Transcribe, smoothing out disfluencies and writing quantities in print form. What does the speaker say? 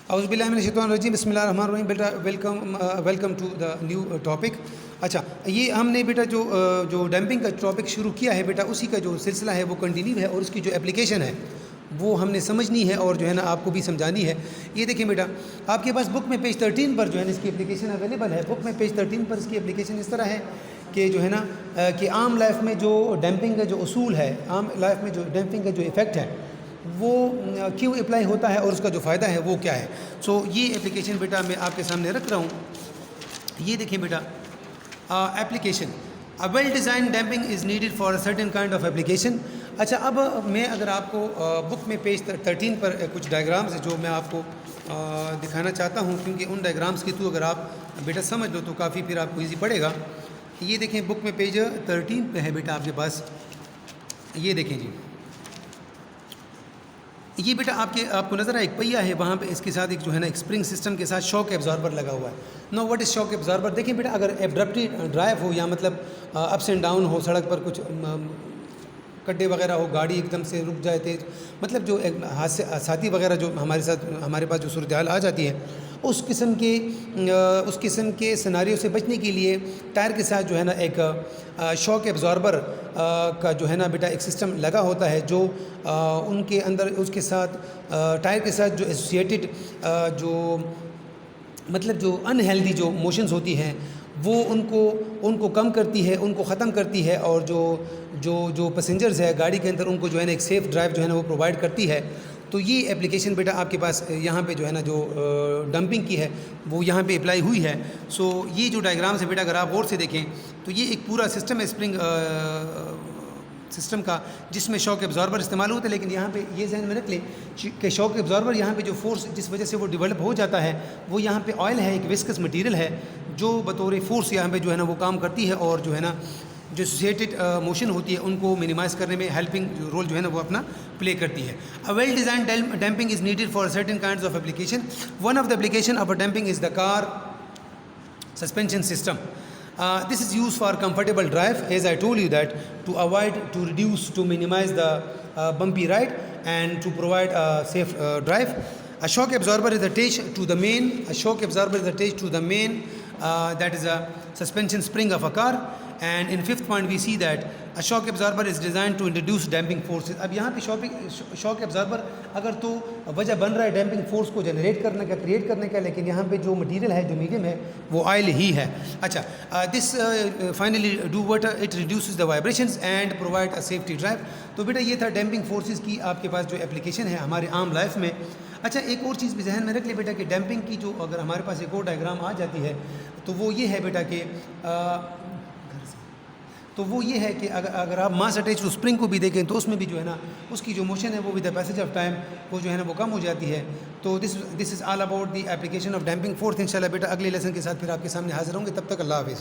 اعوذ باللہ من الشیطان الرجیم، بسم اللہ الرحمن الرحیم. بیٹا welcome to the new topic. اچھا، یہ ہم نے بیٹا جو ڈیمپنگ کا ٹاپک شروع کیا ہے بیٹا، اسی کا جو سلسلہ ہے وہ کنٹینیو ہے، اور اس کی جو اپلیکیشن ہے وہ ہم نے سمجھنی ہے اور جو ہے نا آپ کو بھی سمجھانی ہے. یہ دیکھیں بیٹا، آپ کے پاس بک میں پیج 13 پر جو ہے نا اس کی اپلیکیشن اویلیبل ہے. بک میں پیج 13 پر اس کی اپلیکیشن اس طرح ہے کہ جو ہے نا کہ عام لائف میں جو ڈیمپنگ کا جو اصول ہے، عام لائف میں جو ڈیمپنگ کا جو ایفیکٹ ہے وہ کیوں اپلائی ہوتا ہے اور اس کا جو فائدہ ہے وہ کیا ہے. سو یہ اپلیکیشن بیٹا میں آپ کے سامنے رکھ رہا ہوں. یہ دیکھیں بیٹا application, A well-designed damping is needed for a certain kind of application. اچھا، اب میں اگر آپ کو بک میں پیج 13 پر کچھ ڈائیگرامز ہے جو میں آپ کو دکھانا چاہتا ہوں، کیونکہ ان ڈائیگرامز کے تو اگر آپ بیٹا سمجھ لو تو کافی پھر آپ کو ایزی پڑے گا. یہ دیکھیں بک میں پیج 13 پہ ہے بیٹا آپ کے پاس. یہ دیکھیں جی، یہ بیٹا آپ کو نظر ہے ایک پہیہ ہے، وہاں پہ اس کے ساتھ ایک جو ہے نا ایک اسپرنگ سسٹم کے ساتھ شاک ایبزاربر لگا ہوا ہے. No what is shock absorber? دیکھیں بیٹا، اگر ایبرپٹلی ڈرائیو ہو یا مطلب اپس اینڈ ڈاؤن ہو، سڑک پر کچھ کڈے وغیرہ ہو، گاڑی ایک دم سے رک جائے تیز، مطلب جو حادثاتی وغیرہ جو ہمارے پاس جو صورتحال آ جاتی ہے، اس قسم کے سیناریو سے بچنے کے لیے ٹائر کے ساتھ جو ہے نا ایک شاک ایبزاربر کا جو ہے نا بیٹا ایک سسٹم لگا ہوتا ہے، جو ان کے اندر اس کے ساتھ ٹائر کے ساتھ جو ایسوسیٹڈ جو مطلب جو انہیلدی جو موشنز ہوتی ہیں وہ ان کو کم کرتی ہے، ان کو ختم کرتی ہے، اور جو پیسنجرز ہے گاڑی کے اندر ان کو جو ہے نا ایک سیف ڈرائیو جو ہے نا وہ پرووائڈ کرتی ہے. تو یہ اپلیکیشن بیٹا آپ کے پاس یہاں پہ جو ہے نا جو ڈمپنگ کی ہے وہ یہاں پہ اپلائی ہوئی ہے. سو یہ جو ڈائیگرامز ہے بیٹا اگر آپ غور سے دیکھیں تو یہ ایک پورا سسٹم ہے اسپرنگ سسٹم کا، جس میں شاک ایبزاربر استعمال ہوتا ہے. لیکن یہاں پہ یہ ذہن میں رکھ لیں کہ شاک ایبزاربر یہاں پہ جو فورس جس وجہ سے وہ ڈیولپ ہو جاتا ہے وہ یہاں پہ آئل ہے، ایک وسکس مٹیریل ہے جو بطور فورس یہاں پہ جو ہے نا وہ کام کرتی ہے، اور جو ہے نا جو ایسوسیٹڈ موشن ہوتی ہے ان کو منیمائز کرنے میں ہیلپنگ رول جو ہے نا وہ اپنا پلے کرتی ہے. A well-designed damping is needed for certain kinds of application. One of the application of a damping is the car suspension system. This is used for comfortable drive, as I told you that to avoid, to reduce, to minimize the bumpy ride and to provide a safe drive. A shock absorber is attached to the main. That is a suspension spring of a car. And in fifth point we see that a shock absorber is designed to introduce damping forces. اب یہاں پہ شاک absorber اگر تو وجہ بن رہا ہے damping force کو generate کرنے کا، کریٹ کرنے کا، لیکن یہاں پہ جو مٹیریل ہے جو میڈیم ہے وہ آئل ہی ہے. اچھا، this finally do what it reduces the vibrations and provide a safety drive. تو بیٹا یہ تھا ڈیمپنگ فورسز کی آپ کے پاس جو اپلیکیشن ہے ہمارے عام لائف میں. اچھا، ایک اور چیز بھی ذہن میں رکھ لے بیٹا کہ ڈیمپنگ کی جو اگر ہمارے پاس ایک اور ڈائیگرام آ جاتی ہے تو وہ یہ ہے بیٹا کہ اگر آپ ماس اٹیچ ٹو اسپرنگ کو بھی دیکھیں تو اس میں بھی جو ہے نا اس کی جو موشن ہے وہ with the passage of time وہ جو ہے نا وہ کم ہو جاتی ہے. تو this is all about the application of damping force. انشاءاللہ بیٹا اگلے لیسن کے ساتھ پھر آپ کے سامنے حاضر ہوں گے. تب تک اللہ حافظ.